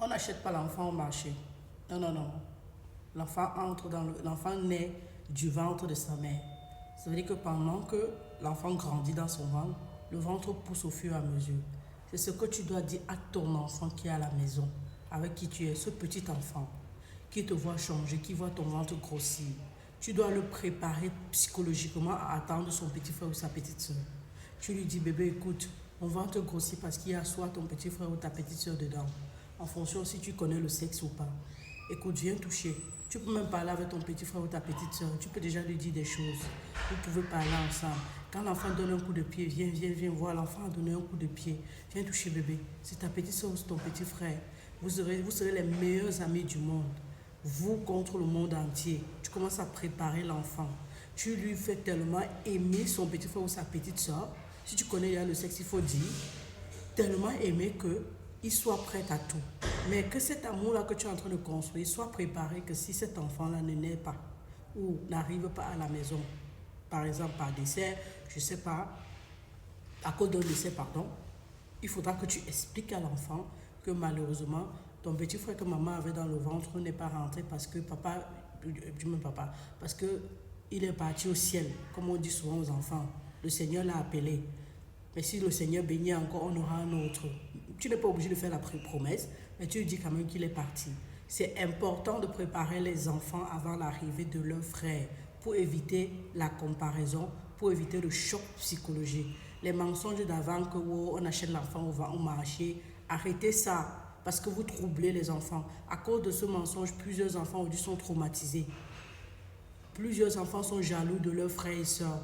On n'achète pas l'enfant au marché. Non, non, non. L'enfant naît du ventre de sa mère. Ça veut dire que pendant que l'enfant grandit dans son ventre, le ventre pousse au fur et à mesure. C'est ce que tu dois dire à ton enfant qui est à la maison, avec qui tu es, ce petit enfant, qui te voit changer, qui voit ton ventre grossir. Tu dois le préparer psychologiquement à attendre son petit frère ou sa petite soeur. Tu lui dis, bébé, écoute, mon ventre grossit parce qu'il y a soit ton petit frère ou ta petite soeur dedans, en fonction si tu connais le sexe ou pas. Écoute, viens toucher. Tu peux même parler avec ton petit frère ou ta petite soeur. Tu peux déjà lui dire des choses. Vous pouvez parler ensemble. Quand l'enfant donne un coup de pied, viens voir. L'enfant a donné un coup de pied. Viens toucher bébé. C'est ta petite soeur ou c'est ton petit frère. Vous serez les meilleurs amis du monde. Vous contre le monde entier. Tu commences à préparer l'enfant. Tu lui fais tellement aimer son petit frère ou sa petite soeur. Si tu connais le sexe, il faut dire. Tellement aimer que il soit prêt à tout. Mais que cet amour-là que tu es en train de construire soit préparé que si cet enfant-là ne naît pas ou n'arrive pas à la maison, par exemple par décès, je ne sais pas, à cause d'un décès, pardon, il faudra que tu expliques à l'enfant que malheureusement, ton petit frère que maman avait dans le ventre n'est pas rentré parce que parce que il est parti au ciel, comme on dit souvent aux enfants. Le Seigneur l'a appelé. Mais si le Seigneur bénit encore, on aura un autre. Tu n'es pas obligé de faire la promesse, mais tu dis quand même qu'il est parti. C'est important de préparer les enfants avant l'arrivée de leurs frères pour éviter la comparaison, pour éviter le choc psychologique. Les mensonges d'avant que on achète l'enfant au marché, arrêtez ça parce que vous troublez les enfants. À cause de ce mensonge, plusieurs enfants aujourd'hui sont traumatisés. Plusieurs enfants sont jaloux de leurs frères et sœurs.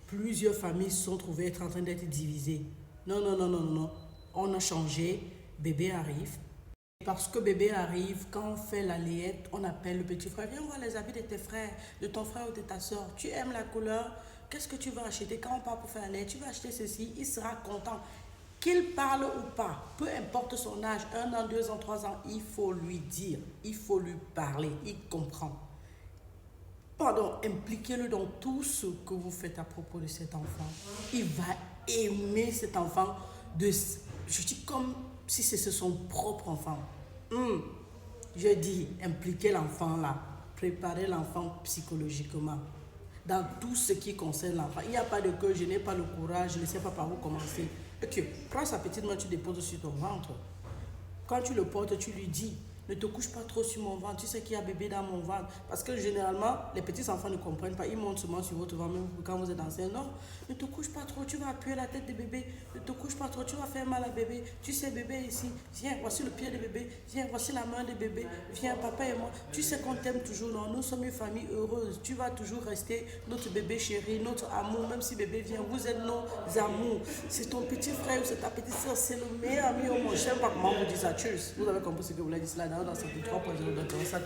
Plusieurs familles se sont trouvées être en train d'être divisées. Non, non, non, non, non. On a changé. Bébé arrive. Parce que bébé arrive, quand on fait la layette, on appelle le petit frère. Viens voir les habits de tes frères, de ton frère ou de ta soeur. Tu aimes la couleur? Qu'est-ce que tu vas acheter? Quand on part pour faire la layette, tu vas acheter ceci. Il sera content. Qu'il parle ou pas, peu importe son âge, 1 an, 2 ans, 3 ans, il faut lui dire. Il faut lui parler. Il comprend. Pardon, impliquez-le dans tout ce que vous faites à propos de cet enfant. Il va aimer cet enfant, je dis comme si c'était son propre enfant. Je dis, impliquez l'enfant là, préparez l'enfant psychologiquement dans tout ce qui concerne l'enfant. Il n'y a pas de que je n'ai pas le courage, je ne sais pas par où commencer. Ok, prends sa petite main, tu déposes sur ton ventre. Quand tu le portes, tu lui dis, ne te couche pas trop sur mon ventre, tu sais qu'il y a bébé dans mon ventre. Parce que généralement, les petits enfants ne comprennent pas, ils montent seulement sur votre ventre, même quand vous êtes enceinte. Non, ne te couche pas trop, tu vas appuyer la tête de bébé. Ne te couche pas trop, tu vas faire mal à bébé. Tu sais, bébé ici, viens, voici le pied de bébé, viens, voici la main de bébé, viens, papa et moi. Tu sais qu'on t'aime toujours, non, nous sommes une famille heureuse. Tu vas toujours rester notre bébé chéri, notre amour, même si bébé vient, vous êtes nos amours. C'est ton petit frère ou c'est ta petite soeur, c'est le meilleur ami au monde. Je ne sais pas comment vous dites ça, cheers. Vous avez compris ce que vous voulez dire là dans 53.0 de ça,